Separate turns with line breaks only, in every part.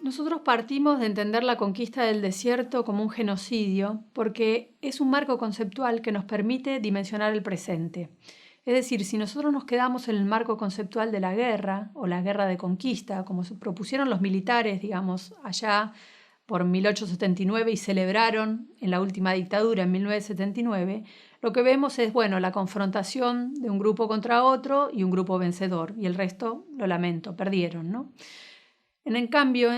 Nosotros partimos de entender la conquista del desierto como un genocidio porque es un marco conceptual que nos permite dimensionar el presente. Es decir, si nosotros nos quedamos en el marco conceptual de la guerra o la guerra de conquista, como se propusieron los militares, digamos, allá por 1879 y celebraron en la última dictadura en 1979, lo que vemos es, bueno, la confrontación de un grupo contra otro y un grupo vencedor, y el resto, lo lamento, perdieron, ¿no? En cambio,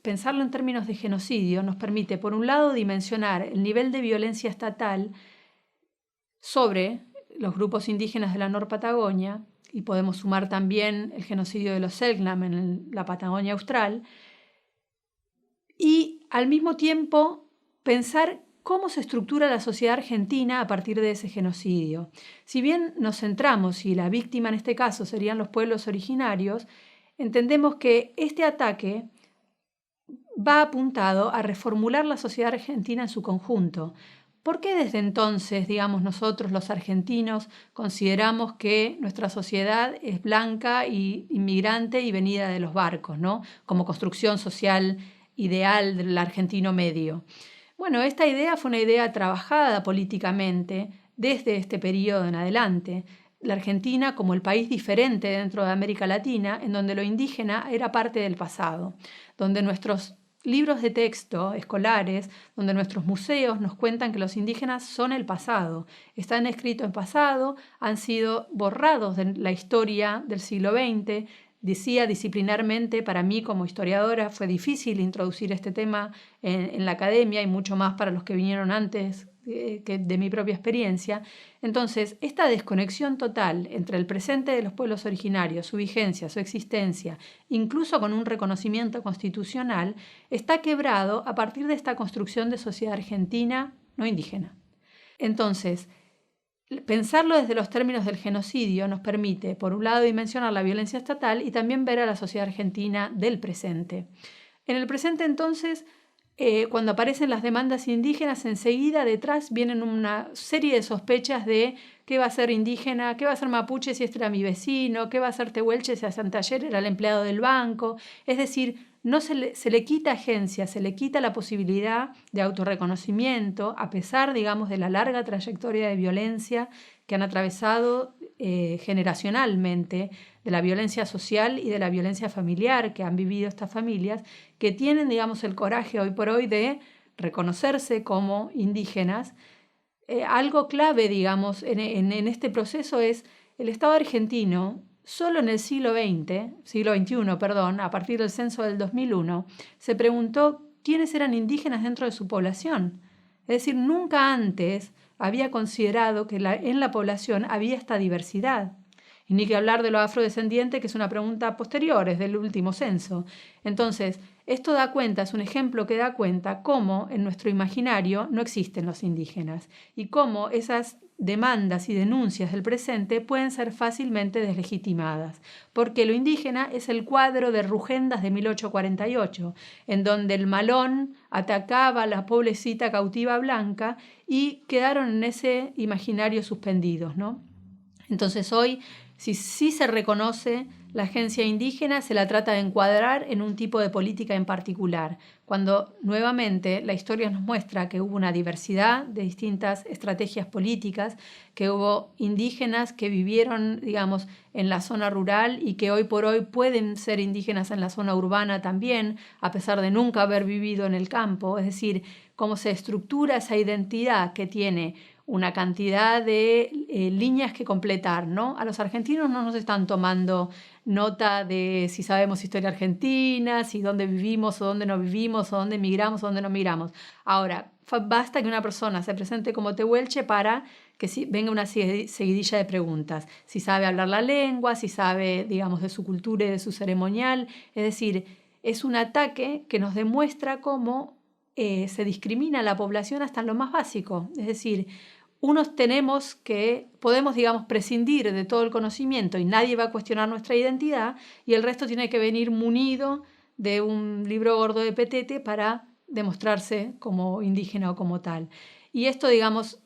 pensarlo en términos de genocidio nos permite, por un lado, dimensionar el nivel de violencia estatal sobre los grupos indígenas de la Norpatagonia, y podemos sumar también el genocidio de los Selknam en la Patagonia Austral, y al mismo tiempo pensar cómo se estructura la sociedad argentina a partir de ese genocidio. Si bien nos centramos, y la víctima en este caso serían los pueblos originarios, entendemos que este ataque va apuntado a reformular la sociedad argentina en su conjunto. ¿Por qué desde entonces, digamos, nosotros los argentinos consideramos que nuestra sociedad es blanca y inmigrante y venida de los barcos, ¿no? Como construcción social ideal del argentino medio? Bueno, esta idea fue una idea trabajada políticamente desde este periodo en adelante. La Argentina como el país diferente dentro de América Latina, en donde lo indígena era parte del pasado, donde nuestros libros de texto escolares, donde nuestros museos nos cuentan que los indígenas son el pasado, están escritos en pasado, han sido borrados de la historia del siglo XX. Decía disciplinarmente, para mí como historiadora fue difícil introducir este tema en la academia y mucho más para los que vinieron antes que de mi propia experiencia. Entonces, esta desconexión total entre el presente de los pueblos originarios, su vigencia, su existencia, incluso con un reconocimiento constitucional, está quebrado a partir de esta construcción de sociedad argentina no indígena. Entonces, pensarlo desde los términos del genocidio nos permite, por un lado, dimensionar la violencia estatal y también ver a la sociedad argentina del presente. En el presente, entonces, cuando aparecen las demandas indígenas, enseguida detrás vienen una serie de sospechas de qué va a ser indígena, qué va a ser mapuche si este era mi vecino, qué va a ser tehuelche si hasta ayer era el empleado del banco. Es decir, no se le quita agencia, se le quita la posibilidad de autorreconocimiento, a pesar, digamos, de la larga trayectoria de violencia que han atravesado generacionalmente, de la violencia social y de la violencia familiar que han vivido estas familias, que tienen, digamos, el coraje hoy por hoy de reconocerse como indígenas. Algo clave, digamos, en este proceso es el Estado argentino. Solo en el siglo XXI, a partir del censo del 2001, se preguntó quiénes eran indígenas dentro de su población. Es decir, nunca antes había considerado que en la población había esta diversidad. Y ni que hablar de los afrodescendientes, que es una pregunta posterior, es del último censo. Entonces, esto da cuenta, es un ejemplo que da cuenta cómo en nuestro imaginario no existen los indígenas y cómo esas demandas y denuncias del presente pueden ser fácilmente deslegitimadas, porque lo indígena es el cuadro de Rugendas de 1848, en donde el malón atacaba a la pobrecita cautiva blanca y quedaron en ese imaginario suspendidos, ¿no? Entonces hoy, si sí se reconoce la agencia indígena se la trata de encuadrar en un tipo de política en particular, cuando nuevamente la historia nos muestra que hubo una diversidad de distintas estrategias políticas, que hubo indígenas que vivieron, digamos, en la zona rural y que hoy por hoy pueden ser indígenas en la zona urbana también, a pesar de nunca haber vivido en el campo. Es decir, cómo se estructura esa identidad que tiene una cantidad de líneas que completar, ¿no? A los argentinos no nos están tomando nota de si sabemos historia argentina, si dónde vivimos o dónde no vivimos, o dónde emigramos o dónde no migramos. Ahora, basta que una persona se presente como tehuelche para que venga una seguidilla de preguntas. Si sabe hablar la lengua, si sabe, digamos, de su cultura y de su ceremonial. Es decir, es un ataque que nos demuestra cómo se discrimina a la población hasta en lo más básico. Es decir, podemos, digamos, prescindir de todo el conocimiento y nadie va a cuestionar nuestra identidad, y el resto tiene que venir munido de un libro gordo de petete para demostrarse como indígena o como tal. Y esto, digamos,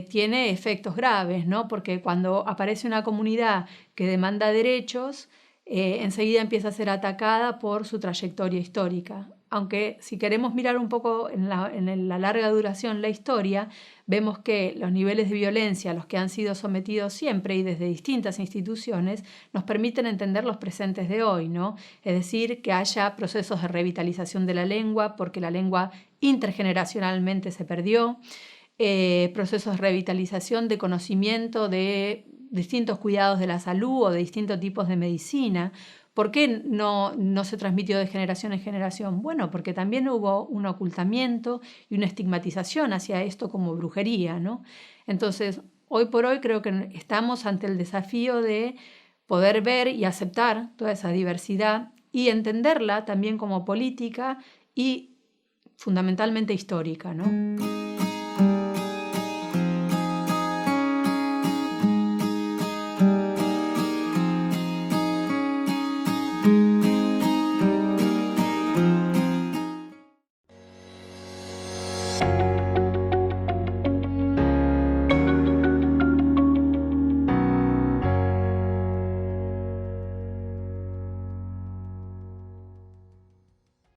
tiene efectos graves, ¿no? Porque cuando aparece una comunidad que demanda derechos, enseguida empieza a ser atacada por su trayectoria histórica. Aunque si queremos mirar un poco en la larga duración la historia, vemos que los niveles de violencia a los que han sido sometidos siempre y desde distintas instituciones nos permiten entender los presentes de hoy, ¿no? Es decir, que haya procesos de revitalización de la lengua, porque la lengua intergeneracionalmente se perdió, procesos de revitalización de conocimiento de distintos cuidados de la salud o de distintos tipos de medicina. ¿Por qué no se transmitió de generación en generación? Bueno, porque también hubo un ocultamiento y una estigmatización hacia esto como brujería, ¿no? Entonces, hoy por hoy creo que estamos ante el desafío de poder ver y aceptar toda esa diversidad y entenderla también como política y fundamentalmente histórica, ¿no?